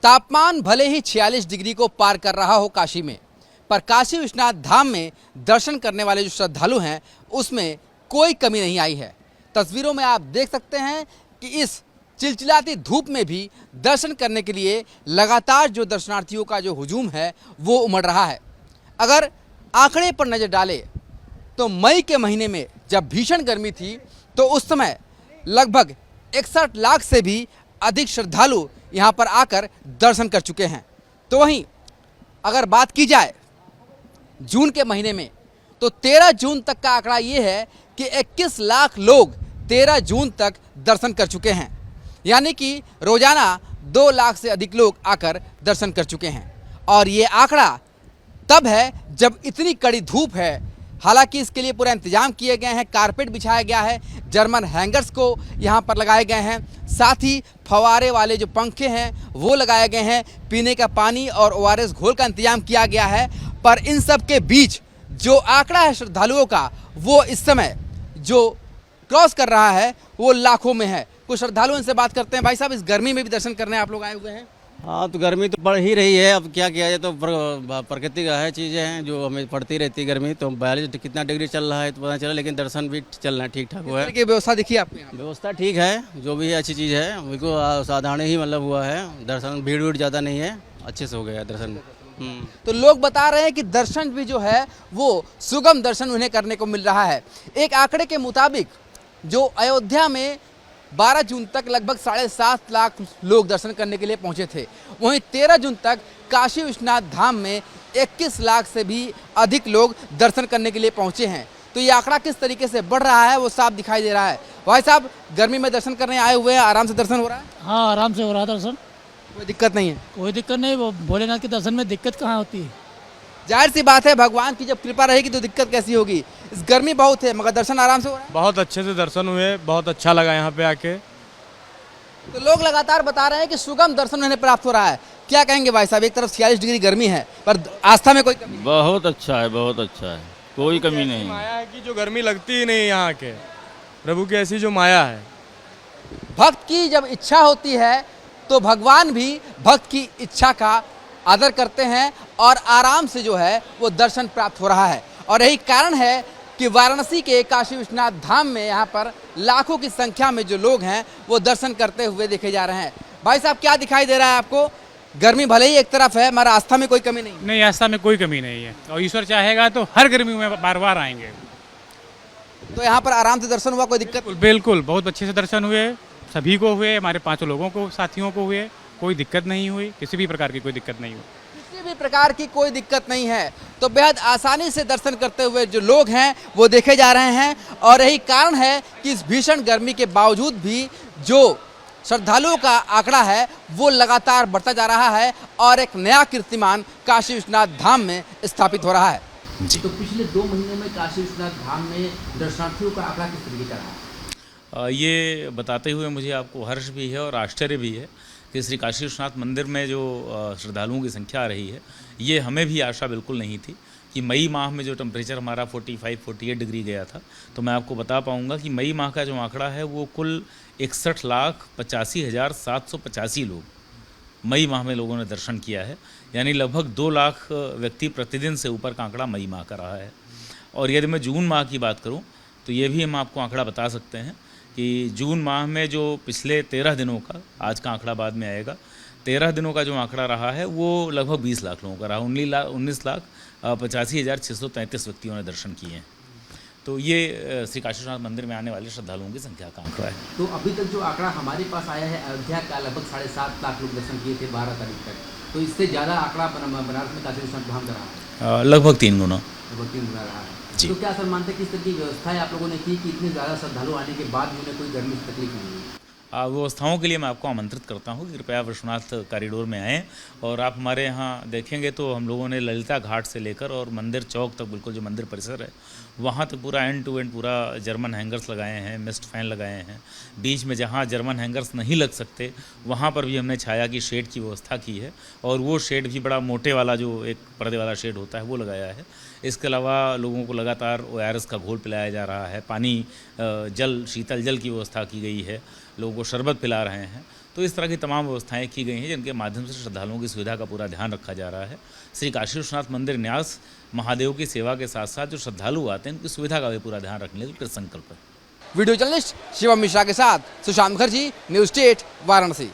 तापमान भले ही 46 डिग्री को पार कर रहा हो काशी में, पर काशी विश्वनाथ धाम में दर्शन करने वाले जो श्रद्धालु हैं उसमें कोई कमी नहीं आई है। तस्वीरों में आप देख सकते हैं कि इस चिलचिलाती धूप में भी दर्शन करने के लिए लगातार जो दर्शनार्थियों का जो हुजूम है वो उमड़ रहा है। अगर आंकड़े पर नज़र डालें तो मई के महीने में जब भीषण गर्मी थी तो उस समय लगभग 61 लाख से भी अधिक श्रद्धालु यहाँ पर आकर दर्शन कर चुके हैं। तो वहीं अगर बात की जाए जून के महीने में तो 13 जून तक का आंकड़ा ये है कि 21 लाख लोग 13 जून तक दर्शन कर चुके हैं, यानी कि रोजाना 2 लाख से अधिक लोग आकर दर्शन कर चुके हैं। और ये आंकड़ा तब है जब इतनी कड़ी धूप है। हालांकि इसके लिए पूरा इंतजाम किए गए हैं, कारपेट बिछाया गया है, जर्मन हैंगर्स को यहाँ पर लगाए गए हैं, साथ ही फवारे वाले जो पंखे हैं वो लगाए गए हैं, पीने का पानी और ORS घोल का इंतजाम किया गया है। पर इन सब के बीच जो आंकड़ा है श्रद्धालुओं का वो इस समय जो क्रॉस कर रहा है वो लाखों में है। कुछ श्रद्धालुओं से बात करते हैं। भाई साहब, इस गर्मी में भी दर्शन करने आप लोग आए हुए हैं? हाँ, तो गर्मी तो बढ़ ही रही है। अब क्या किया जाए, तो प्रकृति का है, चीज़ें हैं जो हमें पड़ती रहती है गर्मी। तो 42 कितना डिग्री चल रहा है तो पता चला, लेकिन दर्शन भी चल रहा है, ठीक ठाक हुआ है। की व्यवस्था देखिए आपके यहाँ? व्यवस्था ठीक है, जो भी है अच्छी चीज़ है। बिल्कुल साधारण ही मतलब हुआ है दर्शन, भीड़ वीड़ ज़्यादा नहीं है, अच्छे से हो गया दर्शन। तो लोग बता रहे हैं कि दर्शन भी जो है वो सुगम दर्शन उन्हें करने को मिल रहा है। एक आंकड़े के मुताबिक जो अयोध्या में 12 जून तक लगभग 7.5 लाख लोग दर्शन करने के लिए पहुंचे थे, वहीं 13 जून तक काशी विश्वनाथ धाम में 21 लाख से भी अधिक लोग दर्शन करने के लिए पहुंचे हैं। तो ये आंकड़ा किस तरीके से बढ़ रहा है वो साफ दिखाई दे रहा है। भाई साहब, गर्मी में दर्शन करने आए हुए हैं, आराम से दर्शन हो रहा है? हाँ, आराम से हो रहा है दर्शन, कोई दिक्कत नहीं है? कोई दिक्कत नहीं। वो भोलेनाथ के दर्शन में दिक्कत कहाँ होती है? जाहिर सी बात है, भगवान की जब कृपा रहेगी तो दिक्कत कैसी होगी। इस गर्मी बहुत है मगर दर्शन आराम से हो रहा है। बहुत अच्छे से दर्शन हुए, बहुत अच्छा लगा यहाँ पे आके। तो लोग लगातार बता रहे हैं कि सुगम दर्शन उन्हें प्राप्त हो रहा है। क्या कहेंगे भाई साहब? एक तरफ 46 डिग्री गर्मी है पर आस्था में कोई कमी नहीं? बहुत अच्छा है, बहुत अच्छा है, कोई कमी नहीं। माया है कि जो गर्मी लगती ही नहीं यहाँ के, प्रभु की ऐसी जो माया है। भक्त की जब इच्छा होती है तो भगवान भी भक्त की इच्छा का आदर करते हैं और आराम से जो है वो दर्शन प्राप्त हो रहा है। और यही कारण है कि वाराणसी के काशी विश्वनाथ धाम में यहाँ पर लाखों की संख्या में जो लोग हैं वो दर्शन करते हुए देखे जा रहे हैं। भाई साहब, क्या दिखाई दे रहा है आपको? गर्मी भले ही एक तरफ है, हमारा आस्था में कोई कमी नहीं? नहीं, आस्था में कोई कमी नहीं है और ईश्वर चाहेगा तो हर गर्मी में बार बार आएंगे। तो यहाँ पर आराम से दर्शन हुआ, कोई दिक्कत? बिल्कुल, बहुत अच्छे से दर्शन हुए, सभी को हुए, हमारे 5 लोगों को, साथियों को हुए, कोई दिक्कत नहीं हुई, किसी भी प्रकार की कोई दिक्कत नहीं हुई। किसी भी प्रकार की कोई दिक्कत नहीं है। तो बेहद आसानी से दर्शन करते हुए जो लोग हैं वो देखे जा रहे हैं। और यही कारण है कि इस भीषण गर्मी के बावजूद भी जो श्रद्धालुओं का आंकड़ा है वो लगातार बढ़ता जा रहा है और एक नया कीर्तिमान काशी विश्वनाथ धाम में स्थापित हो रहा है जी। तो पिछले 2 महीनों में काशी विश्वनाथ धाम में दर्शनार्थियों का आंकड़ा किस तरीके का रहा? ये बताते हुए मुझे आपको हर्ष भी है और आश्चर्य भी है कि श्री काशी विश्वनाथ मंदिर में जो श्रद्धालुओं की संख्या आ रही है, ये हमें भी आशा बिल्कुल नहीं थी कि मई माह में जो टेम्परेचर हमारा 45-48 डिग्री गया था। तो मैं आपको बता पाऊंगा कि मई माह का जो आंकड़ा है वो कुल 61,85,785 लोग मई माह में लोगों ने दर्शन किया है, यानी लगभग 2 लाख व्यक्ति प्रतिदिन से ऊपर का आंकड़ा मई माह का रहा है। और यदि मैं जून माह की बात करूँ तो ये भी हम आपको आंकड़ा बता सकते हैं कि जून माह में जो पिछले 13 दिनों का, आज का आंकड़ा बाद में आएगा, 13 दिनों का जो आंकड़ा रहा है वो लगभग 20 लाख लोगों का रहा। 19,85,633 व्यक्तियों ने दर्शन किए हैं। तो ये श्री काशी विश्वनाथ मंदिर में आने वाले श्रद्धालुओं की संख्या का आंकड़ा है। तो अभी तक जो आंकड़ा हमारे पास आया है अयोध्या का, लगभग 7.5 लाख लोग दर्शन किए थे 12 तारीख तक। तो इससे ज़्यादा आंकड़ा बनारस में काशी विश्वनाथ धाम का रहा है? लगभग 3 गुना। लगभग 3 गुना रहा है जी। तो क्या सर मानते हैं किस तरह की व्यवस्थाएं आप लोगों ने की कि इतने ज़्यादा श्रद्धालु आने के बाद भी उन्हें कोई गर्मी की तकलीफ नहीं हुई? व्यवस्थाओं के लिए मैं आपको आमंत्रित करता हूं कि कृपया विश्वनाथ कॉरिडोर में आएँ और आप हमारे यहाँ देखेंगे तो हम लोगों ने ललिता घाट से लेकर और मंदिर चौक तक, बिल्कुल जो मंदिर परिसर है वहाँ तक पूरा एंड टू एंड पूरा जर्मन हैंगर्स लगाए हैं, मिस्ट फैन लगाए हैं। बीच में जहाँ जर्मन हैंगर्स नहीं लग सकते वहाँ पर भी हमने छाया की शेड की व्यवस्था की है और वो शेड भी बड़ा मोटे वाला जो एक पर्दे वाला शेड होता है वो लगाया है। इसके अलावा लोगों को लगातार ORS का घोल पिलाया जा रहा है, पानी, जल, शीतल जल की व्यवस्था की गई है, लोगों को शरबत पिला रहे हैं। तो इस तरह की तमाम व्यवस्थाएं की गई हैं जिनके माध्यम से श्रद्धालुओं की सुविधा का पूरा ध्यान रखा जा रहा है। श्री काशी विश्वनाथ मंदिर न्यास महादेव की सेवा के साथ साथ जो श्रद्धालु आते हैं उनकी सुविधा का भी पूरा ध्यान रखने के लिए संकल्प है। वीडियो जर्नलिस्ट शिवम मिश्रा के साथ सुशांत मुखर्जी, न्यूज़ 8 वाराणसी।